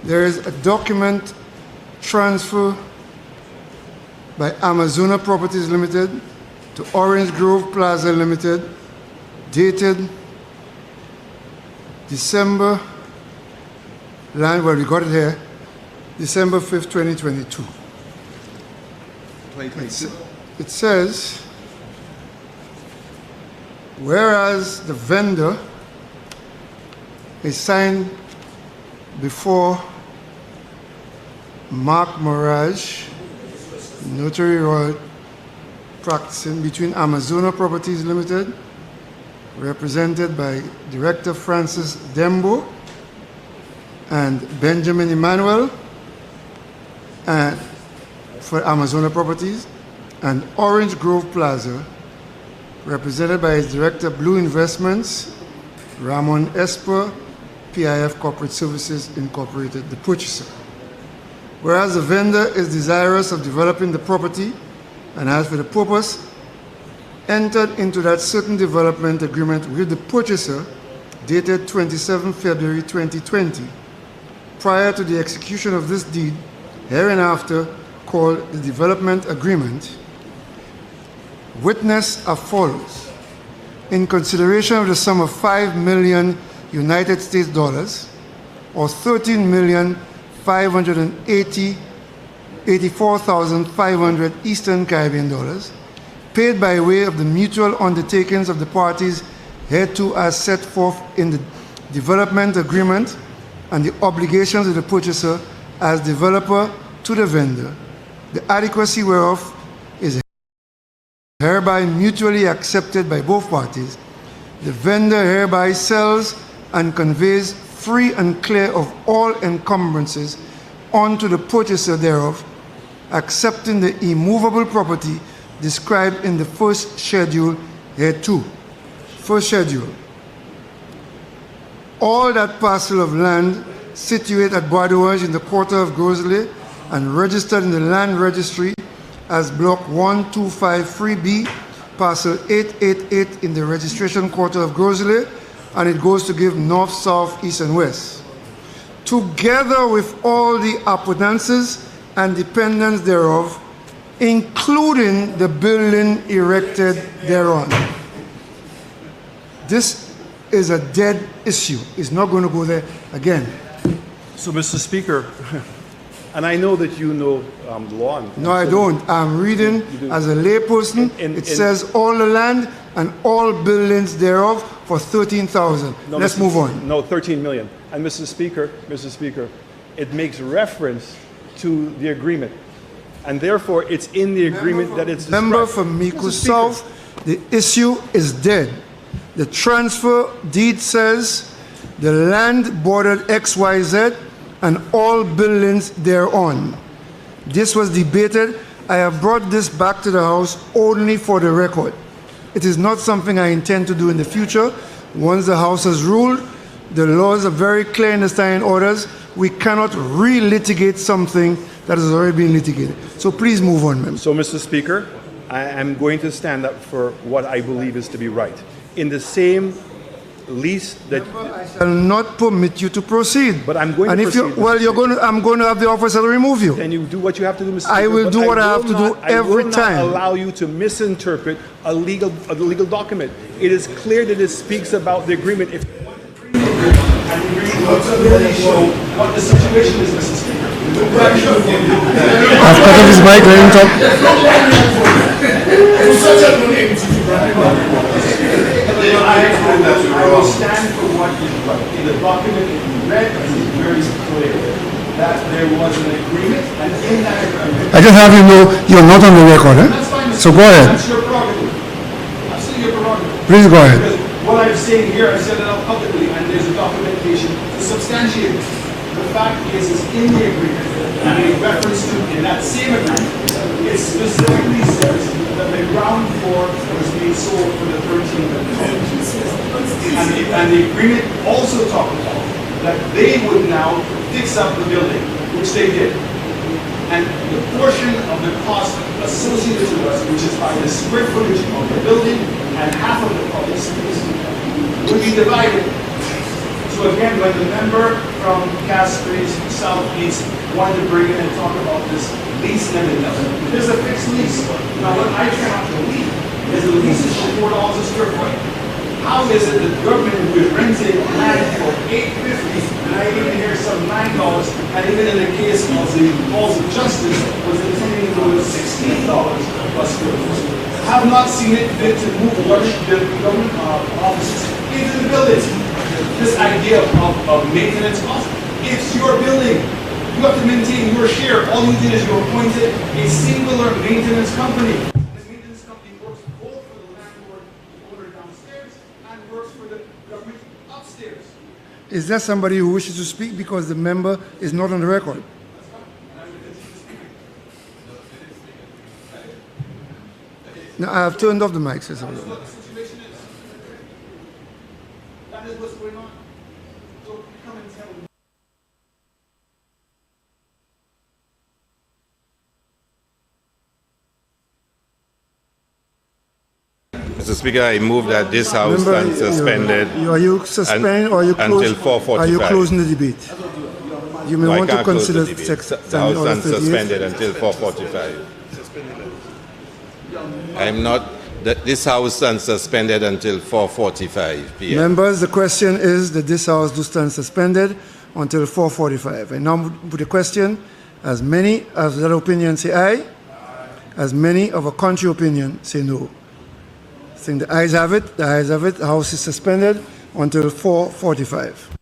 There is a document transfer by Amazona Properties Limited to Orange Grove Plaza Limited, dated December, well, we got it here, December 5th, 2022. It says, whereas the vendor is signed before Mark Mirage, Notary Royal, practicing between Amazona Properties Limited, represented by Director Francis Dembo and Benjamin Emmanuel, and for Amazona Properties, and Orange Grove Plaza, represented by its Director Blue Investments, Ramon Esper, PIF Corporate Services Incorporated, the purchaser. Whereas the vendor is desirous of developing the property and has for the purpose entered into that certain development agreement with the purchaser dated 27 February 2020, prior to the execution of this deed, hereinafter called the development agreement, witness as follows. In consideration of the sum of 5 million United States dollars, or 13,584,500 Eastern Caribbean dollars, paid by way of the mutual undertakings of the parties hereto as set forth in the development agreement, and the obligations of the purchaser as developer to the vendor, the adequacy whereof is hereby mutually accepted by both parties. The vendor hereby sells and conveys free and clear of all encumbrances unto the purchaser thereof, accepting the immovable property described in the first schedule hereto. First schedule. All that parcel of land situate at Bois d'Orange in the quarter of Grosley and registered in the land registry as block 1253B, parcel 888 in the registration quarter of Grosley, and it goes to give north, south, east, and west. Together with all the appurtenances and dependents thereof, including the building erected thereon. This is a dead issue. It's not going to go there again. So, Mr. Speaker, and I know that you know the law. No, I don't. I'm reading as a layperson. It says all the land and all buildings thereof for 13,000. No, Let's move on. No, 13 million. And Mr. Speaker, it makes reference to the agreement. And therefore, it's in the agreement that it's described. Remember, for Mico South, the issue is dead. The transfer deed says the land bordered XYZ and all buildings thereon. This was debated. I have brought this back to the House only for the record. It is not something I intend to do in the future. Once the House has ruled, the laws are very clear in the standing orders. We cannot re-litigate something that has already been litigated. So please move on, ma'am. So, Mr. Speaker, I am going to stand up for what I believe is to be right. In the same lease that I shall not permit you to proceed. But I'm going to proceed. I'm going to have the officer to remove you. Then you do what you have to do, Mr. Speaker. I will do what I have to do every time. I will not allow you to misinterpret a legal document. It is clear that it speaks about the agreement. If and really show what the situation is, Mr. Speaker. I've cut off his mic, let him talk. I will stand for what is right. In the document that you read, it is very clear that there was an agreement, and in that agreement... I just have you know you're not on the record, eh? That's fine, so go ahead. That's your prerogative. Absolutely your prerogative. Please go ahead. Because what I'm saying here, I said it out publicly, and there's a documentation to substantiate it. The fact is in the agreement, and in reference to, in that same agreement, it specifically says that the ground floor was being sold for the 13 million. And the agreement also talked about that they would now fix up the building, which they did. And the portion of the cost associated to us, which is by the square footage of the building and half of the public space, would be divided. So again, when the member from Castries Southeast wanted to bring in and talk about this lease limit, there's a fixed lease. Now what I cannot believe is the lease is for $4 a square foot. How is it that the government is renting land for $8.50, and I even hear some $9, and even in the case of the Halls of Justice was intending to go to $16 per square foot. Have not seen it fit to move the government offices into the building. This idea of maintenance costs, it's your building. You have to maintain your share. All you did is you appointed a singular maintenance company. The maintenance company works both for the landlord, the owner downstairs, and works for the government upstairs. Is there somebody who wishes to speak because the member is not on the record? No, I have turned off the mic, Sir. What the situation is. That is what's going on. So come and tell me. Mr. Speaker, I move that this House stand suspended Are you suspend or are you until close? 4:45. Are you closing the debate? You may No, I want to can't close consider the debate. section The House order stand 38. suspended until 4:45. I'm not. This House stands suspended until 4:45 p.m. Members, the question is that this House do stand suspended until 4:45. I now put the question, as many of that opinion say aye, as many of a contrary opinion say no. I think the ayes have it, the House is suspended until 4:45.